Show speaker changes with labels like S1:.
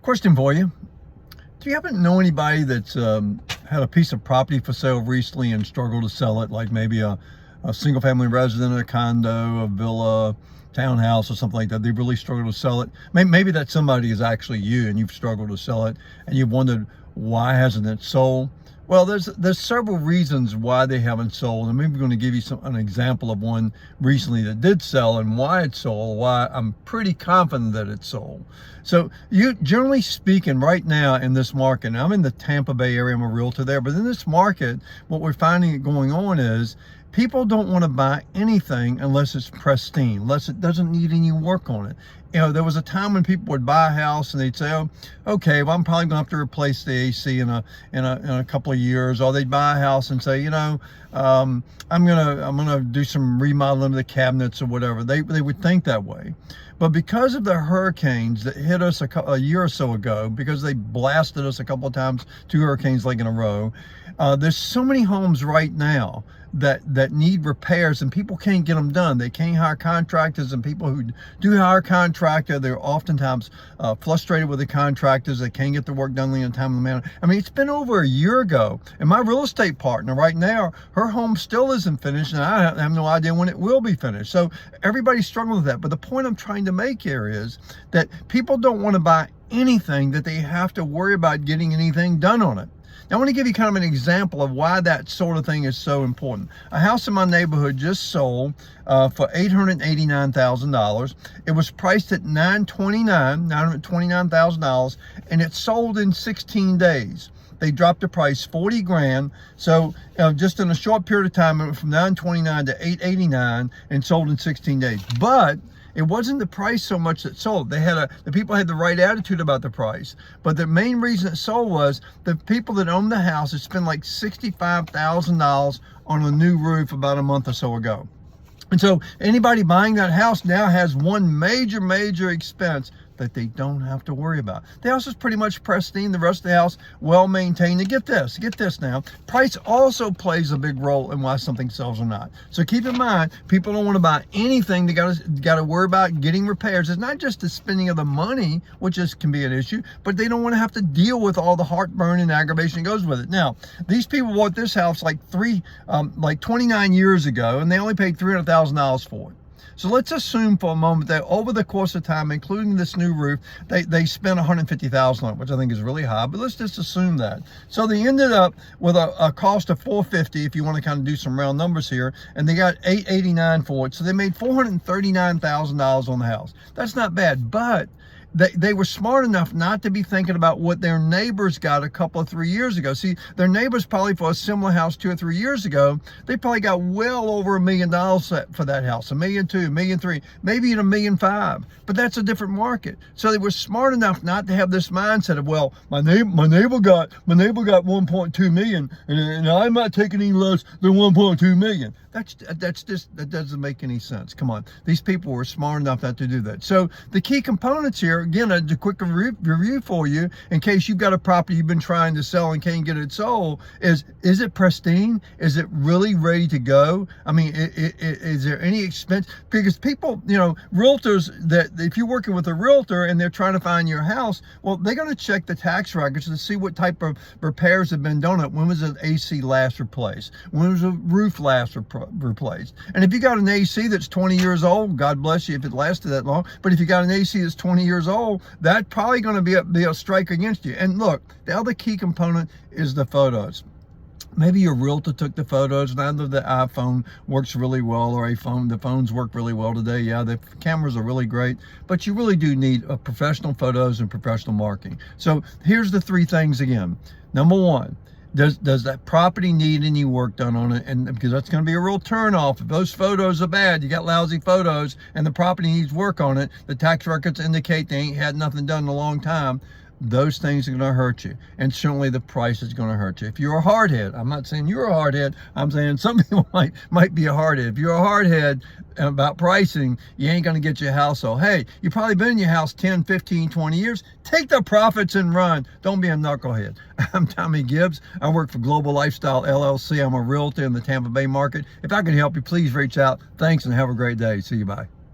S1: Question for you. Do you happen to know anybody that's had a piece of property for sale recently and struggled to sell it? Like maybe a single family resident, a condo, a villa, townhouse or something like that. They really struggled to sell it. Maybe that somebody is actually you and you've struggled to sell it and you've wondered why hasn't it sold? Well, there's several reasons why they haven't sold, and maybe we're going to give you an example of one recently that did sell and why it sold, why I'm pretty confident that it sold. So generally speaking, right now in this market, and I'm in the Tampa Bay area, I'm a realtor there, but in this market, what we're finding going on is people don't want to buy anything unless it's pristine, unless it doesn't need any work on it. You know, there was a time when people would buy a house and they'd say, oh, okay, well, I'm probably gonna have to replace the AC in a couple of years. Or they'd buy a house and say, you know, I'm gonna do some remodeling of the cabinets or whatever. They would think that way. But because of the hurricanes that hit us a year or so ago, because they blasted us a couple of times, 2 hurricanes like in a row, there's so many homes right now that need repairs and people can't get them done. They can't hire contractors, and people who do hire a contractor, they're oftentimes frustrated with the contractors. They can't get the work done in a timely manner. I mean, it's been over a year ago, and my real estate partner right now, her home still isn't finished, and I have no idea when it will be finished. So everybody's struggling with that. But the point I'm trying to make here is that people don't want to buy anything that they have to worry about getting anything done on it. Now, I want to give you kind of an example of why that sort of thing is so important. A house in my neighborhood just sold for $889,000. It was priced at $929,000, and it sold in 16 days. They dropped the price 40 grand. So just in a short period of time, it went from 929 to 889 and sold in 16 days. But it wasn't the price so much that sold. The people had the right attitude about the price. But the main reason it sold was the people that owned the house had spent like $65,000 on a new roof about a month or so ago. And so anybody buying that house now has one major expense that they don't have to worry about. The house is pretty much pristine. The rest of the house well maintained. And get this now. Price also plays a big role in why something sells or not. So keep in mind, people don't want to buy anything. They got to worry about getting repairs. It's not just the spending of the money, which can be an issue, but they don't want to have to deal with all the heartburn and aggravation that goes with it. Now, these people bought this house like 29 years ago, and they only paid $300,000 for it. So let's assume for a moment that over the course of time, including this new roof, they spent $150,000 on it, which I think is really high, but let's just assume that. So they ended up with a cost of $450, if you want to kind of do some round numbers here, and they got $889 for it. So they made $439,000 on the house. That's not bad, but they were smart enough not to be thinking about what their neighbors got a couple of 3 years ago. See, their neighbors probably for a similar house 2 or 3 years ago, they probably got well over $1 million for that house, $1.2 million, $1.3 million, maybe even $1.5 million. But that's a different market. So they were smart enough not to have this mindset of, well, my neighbor got 1.2 million, and I'm not taking any less than 1.2 million. That doesn't make any sense. Come on, these people were smart enough not to do that. So the key components here, again, a quick review for you in case you've got a property you've been trying to sell and can't get it sold, is it pristine? Is it really ready to go? I mean, is there any expense? Because people, you know, realtors, that if you're working with a realtor and they're trying to find your house, well, they're going to check the tax records to see what type of repairs have been done. When was an AC last replaced? When was a roof last replaced? And if you got an AC that's 20 years old, God bless you if it lasted that long, but if you got an AC that's 20 years old, that's probably going to be a strike against you. And look, the other key component is the photos. Maybe your realtor took the photos. Now that the iPhone works really well, or the phones work really well today. Yeah, the cameras are really great, but you really do need professional photos and professional marketing. So here's the 3 things again. Number 1, does that property need any work done on it? And because that's going to be a real turnoff. If those photos are bad, you got lousy photos, and the property needs work on it, the tax records indicate they ain't had nothing done in a long time, those things are going to hurt you. And certainly the price is going to hurt you. If you're a hardhead, I'm not saying you're a hardhead, I'm saying some people might be a hardhead. If you're a hardhead about pricing, you ain't going to get your house sold. Hey, you've probably been in your house 10, 15, 20 years. Take the profits and run. Don't be a knucklehead. I'm Tommy Gibbs. I work for Global Lifestyle LLC. I'm a realtor in the Tampa Bay market. If I can help you, please reach out. Thanks and have a great day. See you. Bye.